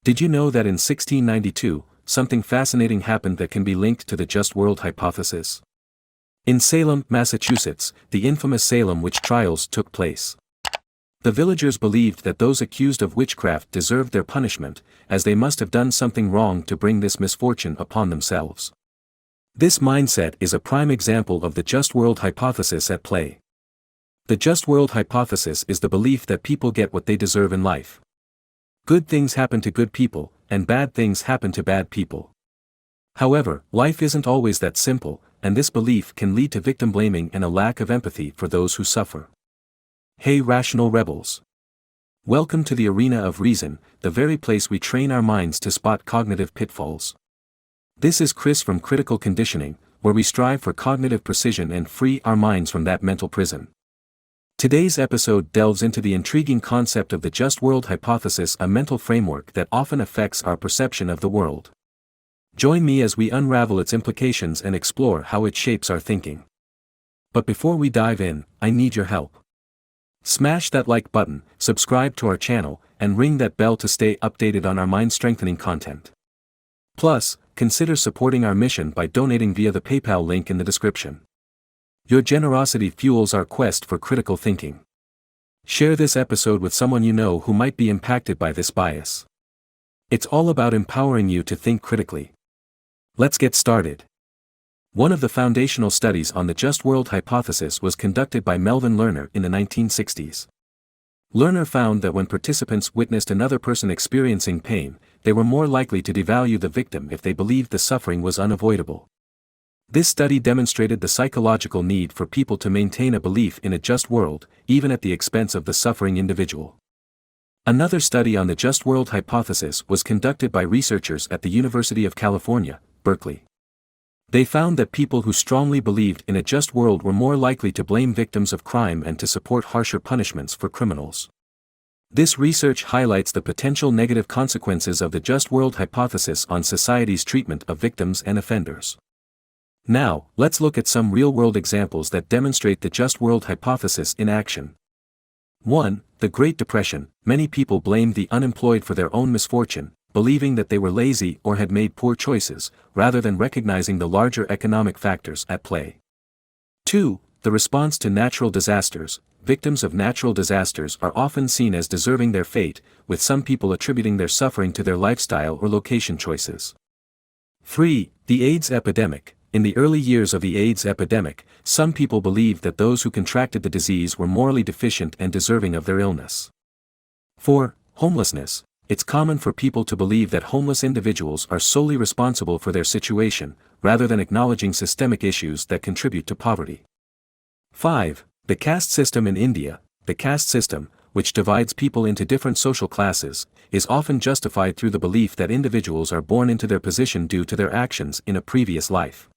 Did you know that in 1692, something fascinating happened that can be linked to the just world hypothesis? In Salem, Massachusetts, the infamous Salem witch trials took place. The villagers believed that those accused of witchcraft deserved their punishment, as they must have done something wrong to bring this misfortune upon themselves. This mindset is a prime example of the just world hypothesis at play. The just world hypothesis is the belief that people get what they deserve in life. Good things happen to good people, and bad things happen to bad people. However, life isn't always that simple, and this belief can lead to victim blaming and a lack of empathy for those who suffer. Hey rational rebels! Welcome to the arena of reason, the very place we train our minds to spot cognitive pitfalls. This is Chris from Critical Conditioning, where we strive for cognitive precision and free our minds from that mental prison. Today's episode delves into the intriguing concept of the just world hypothesis, a mental framework that often affects our perception of the world. Join me as we unravel its implications and explore how it shapes our thinking. But before we dive in, I need your help. Smash that like button, subscribe to our channel, and ring that bell to stay updated on our mind-strengthening content. Plus, consider supporting our mission by donating via the PayPal link in the description. Your generosity fuels our quest for critical thinking. Share this episode with someone you know who might be impacted by this bias. It's all about empowering you to think critically. Let's get started. One of the foundational studies on the just world hypothesis was conducted by Melvin Lerner in the 1960s. Lerner found that when participants witnessed another person experiencing pain, they were more likely to devalue the victim if they believed the suffering was unavoidable. This study demonstrated the psychological need for people to maintain a belief in a just world, even at the expense of the suffering individual. Another study on the just world hypothesis was conducted by researchers at the University of California, Berkeley. They found that people who strongly believed in a just world were more likely to blame victims of crime and to support harsher punishments for criminals. This research highlights the potential negative consequences of the just world hypothesis on society's treatment of victims and offenders. Now, let's look at some real-world examples that demonstrate the just world hypothesis in action. 1. The Great Depression. Many people blamed the unemployed for their own misfortune, believing that they were lazy or had made poor choices, rather than recognizing the larger economic factors at play. 2. The response to natural disasters. Victims of natural disasters are often seen as deserving their fate, with some people attributing their suffering to their lifestyle or location choices. 3. The AIDS epidemic. In the early years of the AIDS epidemic, some people believed that those who contracted the disease were morally deficient and deserving of their illness. 4. Homelessness. It's common for people to believe that homeless individuals are solely responsible for their situation, rather than acknowledging systemic issues that contribute to poverty. 5. The caste system in India. The caste system, which divides people into different social classes, is often justified through the belief that individuals are born into their position due to their actions in a previous life.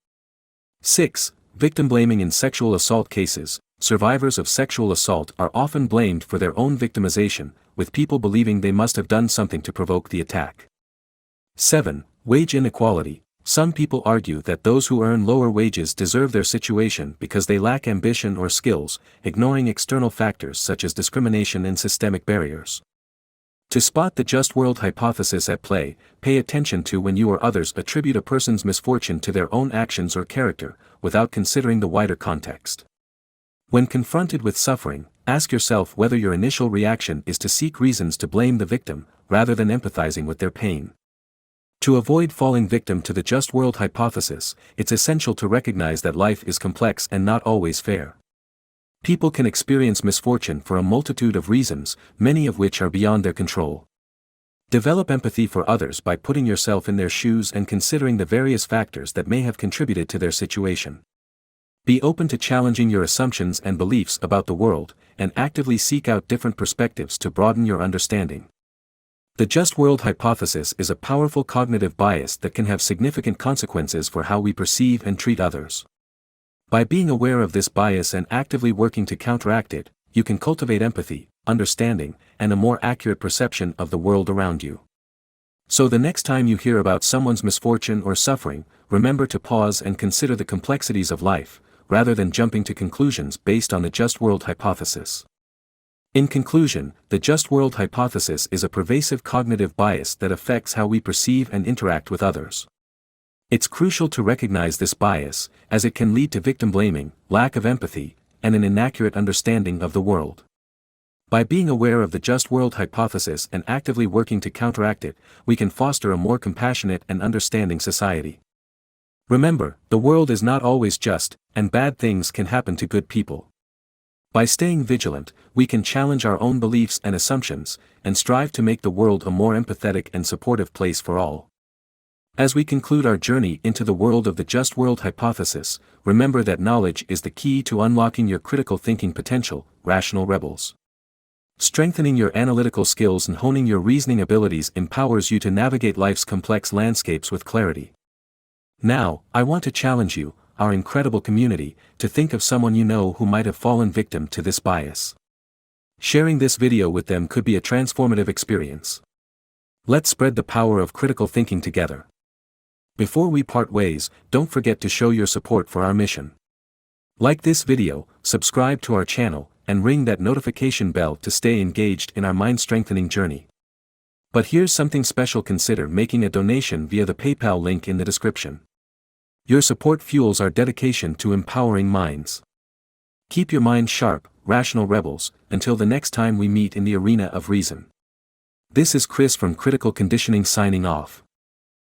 6. Victim blaming in sexual assault cases. Survivors of sexual assault are often blamed for their own victimization, with people believing they must have done something to provoke the attack. 7. Wage inequality. Some people argue that those who earn lower wages deserve their situation because they lack ambition or skills, ignoring external factors such as discrimination and systemic barriers. To spot the just world hypothesis at play, pay attention to when you or others attribute a person's misfortune to their own actions or character, without considering the wider context. When confronted with suffering, ask yourself whether your initial reaction is to seek reasons to blame the victim, rather than empathizing with their pain. To avoid falling victim to the just world hypothesis, it's essential to recognize that life is complex and not always fair. People can experience misfortune for a multitude of reasons, many of which are beyond their control. Develop empathy for others by putting yourself in their shoes and considering the various factors that may have contributed to their situation. Be open to challenging your assumptions and beliefs about the world, and actively seek out different perspectives to broaden your understanding. The just world hypothesis is a powerful cognitive bias that can have significant consequences for how we perceive and treat others. By being aware of this bias and actively working to counteract it, you can cultivate empathy, understanding, and a more accurate perception of the world around you. So the next time you hear about someone's misfortune or suffering, remember to pause and consider the complexities of life, rather than jumping to conclusions based on the just world hypothesis. In conclusion, the just world hypothesis is a pervasive cognitive bias that affects how we perceive and interact with others. It's crucial to recognize this bias, as it can lead to victim blaming, lack of empathy, and an inaccurate understanding of the world. By being aware of the just world hypothesis and actively working to counteract it, we can foster a more compassionate and understanding society. Remember, the world is not always just, and bad things can happen to good people. By staying vigilant, we can challenge our own beliefs and assumptions, and strive to make the world a more empathetic and supportive place for all. As we conclude our journey into the world of the just world hypothesis, remember that knowledge is the key to unlocking your critical thinking potential, rational rebels. Strengthening your analytical skills and honing your reasoning abilities empowers you to navigate life's complex landscapes with clarity. Now, I want to challenge you, our incredible community, to think of someone you know who might have fallen victim to this bias. Sharing this video with them could be a transformative experience. Let's spread the power of critical thinking together. Before we part ways, don't forget to show your support for our mission. Like this video, subscribe to our channel, and ring that notification bell to stay engaged in our mind-strengthening journey. But here's something special: consider making a donation via the PayPal link in the description. Your support fuels our dedication to empowering minds. Keep your mind sharp, rational rebels, until the next time we meet in the arena of reason. This is Chris from Critical Conditioning signing off.